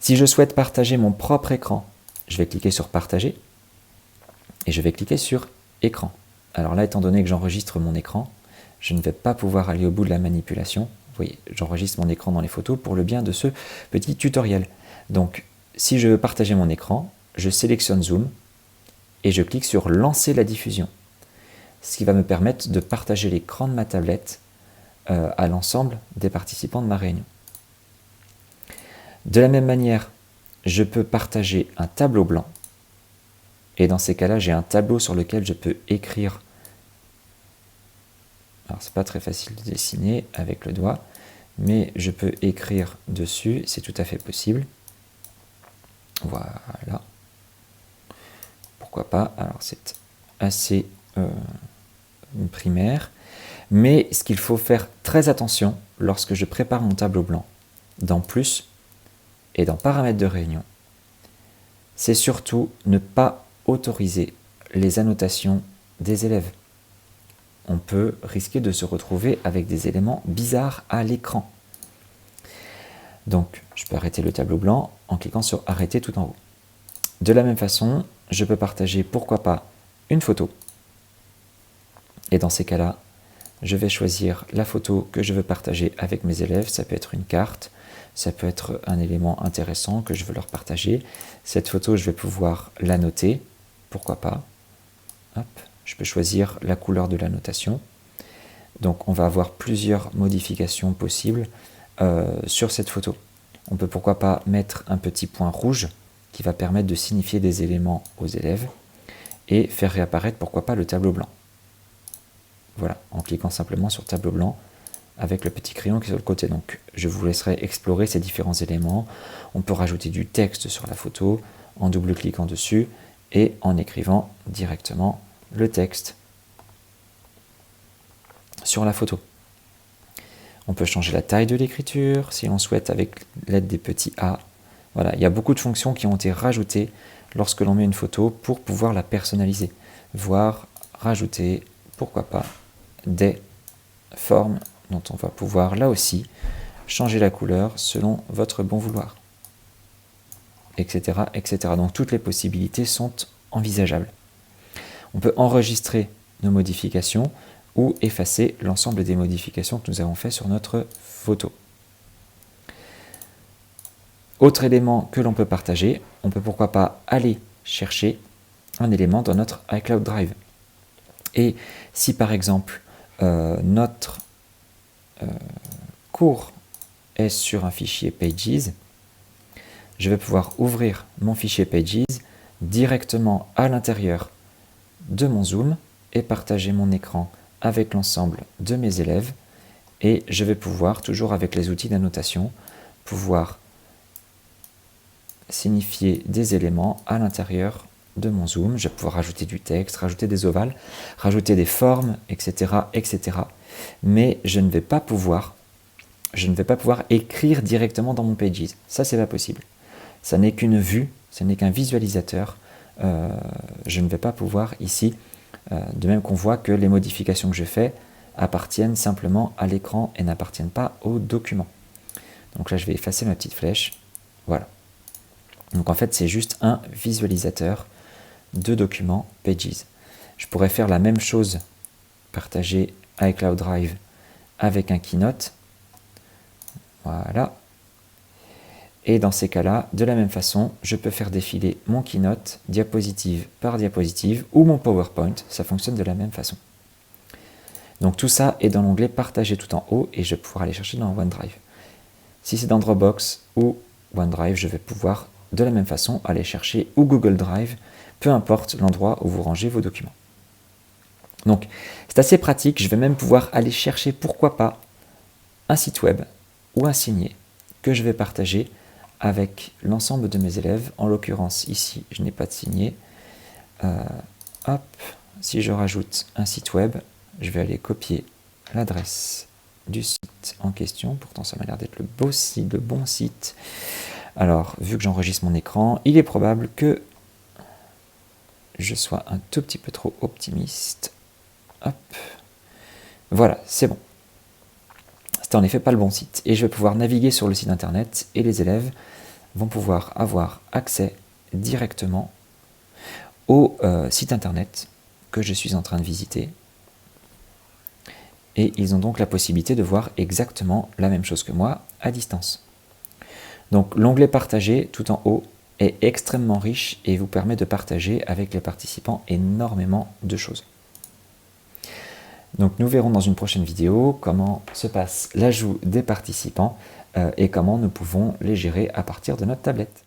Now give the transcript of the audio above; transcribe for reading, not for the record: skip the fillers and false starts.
Si je souhaite partager mon propre écran, je vais cliquer sur partager et je vais cliquer sur écran. Alors là, étant donné que j'enregistre mon écran, je ne vais pas pouvoir aller au bout de la manipulation. Vous voyez, j'enregistre mon écran dans les photos pour le bien de ce petit tutoriel. Donc, si je veux partager mon écran, je sélectionne Zoom et je clique sur lancer la diffusion. Ce qui va me permettre de partager l'écran de ma tablette à l'ensemble des participants de ma réunion. De la même manière, je peux partager un tableau blanc. Et dans ces cas-là, j'ai un tableau sur lequel je peux écrire. Alors, c'est pas très facile de dessiner avec le doigt, mais je peux écrire dessus, c'est tout à fait possible. Voilà. Pourquoi pas? Alors, c'est assez primaire. Mais ce qu'il faut faire très attention lorsque je prépare mon tableau blanc, dans Plus et dans Paramètres de réunion, c'est surtout ne pas autoriser les annotations des élèves. On peut risquer de se retrouver avec des éléments bizarres à l'écran. Donc, je peux arrêter le tableau blanc en cliquant sur « Arrêter » tout en haut. De la même façon, je peux partager, pourquoi pas, une photo. Et dans ces cas-là, je vais choisir la photo que je veux partager avec mes élèves. Ça peut être une carte, ça peut être un élément intéressant que je veux leur partager. Cette photo, je vais pouvoir la noter, pourquoi pas. Hop, je peux choisir la couleur de la notation. Donc on va avoir plusieurs modifications possibles sur cette photo. On peut pourquoi pas mettre un petit point rouge qui va permettre de signifier des éléments aux élèves et faire réapparaître pourquoi pas le tableau blanc. Voilà, en cliquant simplement sur tableau blanc avec le petit crayon qui est sur le côté. Donc je vous laisserai explorer ces différents éléments. On peut rajouter du texte sur la photo en double-cliquant dessus et en écrivant directement le texte sur la photo. On peut changer la taille de l'écriture si l'on souhaite avec l'aide des petits A. Voilà, il y a beaucoup de fonctions qui ont été rajoutées lorsque l'on met une photo pour pouvoir la personnaliser, voire rajouter, pourquoi pas, des formes dont on va pouvoir là aussi changer la couleur selon votre bon vouloir, etc., etc. Donc toutes les possibilités sont envisageables. On peut enregistrer nos modifications ou effacer l'ensemble des modifications que nous avons fait sur notre photo. Autre élément que l'on peut partager, on peut pourquoi pas aller chercher un élément dans notre iCloud Drive. Et si par exemple notre cours est sur un fichier Pages, je vais pouvoir ouvrir mon fichier Pages directement à l'intérieur de mon Zoom et partager mon écran avec l'ensemble de mes élèves et je vais pouvoir, toujours avec les outils d'annotation, pouvoir signifier des éléments à l'intérieur de mon Zoom. Je vais pouvoir rajouter du texte, rajouter des ovales, rajouter des formes, etc., etc. Mais je ne vais pas pouvoir écrire directement dans mon Pages. Ça, c'est pas possible. Ça n'est qu'une vue, ce n'est qu'un visualisateur. Je ne vais pas pouvoir ici, de même qu'on voit que les modifications que je fais appartiennent simplement à l'écran et n'appartiennent pas au document. Donc là, je vais effacer ma petite flèche. Voilà. Donc en fait, c'est juste un visualisateur de documents Pages. Je pourrais faire la même chose, partager iCloud Drive avec un Keynote. Voilà. Et dans ces cas-là, de la même façon, je peux faire défiler mon Keynote diapositive par diapositive ou mon PowerPoint. Ça fonctionne de la même façon. Donc tout ça est dans l'onglet Partager tout en haut et je vais pouvoir aller chercher dans OneDrive. Si c'est dans Dropbox ou OneDrive, je vais pouvoir de la même façon aller chercher ou Google Drive, peu importe l'endroit où vous rangez vos documents. Donc c'est assez pratique, je vais même pouvoir aller chercher, pourquoi pas, un site web ou un signet que je vais partager avec l'ensemble de mes élèves. En l'occurrence ici, je n'ai pas de signet. Hop, si je rajoute un site web, je vais aller copier l'adresse du site en question. Pourtant, ça m'a l'air d'être le bon site. Alors, vu que j'enregistre mon écran, il est probable que je sois un tout petit peu trop optimiste. Hop. Voilà, c'est bon. C'était en effet pas le bon site. Et je vais pouvoir naviguer sur le site internet et les élèves vont pouvoir avoir accès directement au site internet que je suis en train de visiter. Et ils ont donc la possibilité de voir exactement la même chose que moi à distance. Donc l'onglet partager tout en haut est extrêmement riche et vous permet de partager avec les participants énormément de choses. Donc nous verrons dans une prochaine vidéo comment se passe l'ajout des participants et comment nous pouvons les gérer à partir de notre tablette.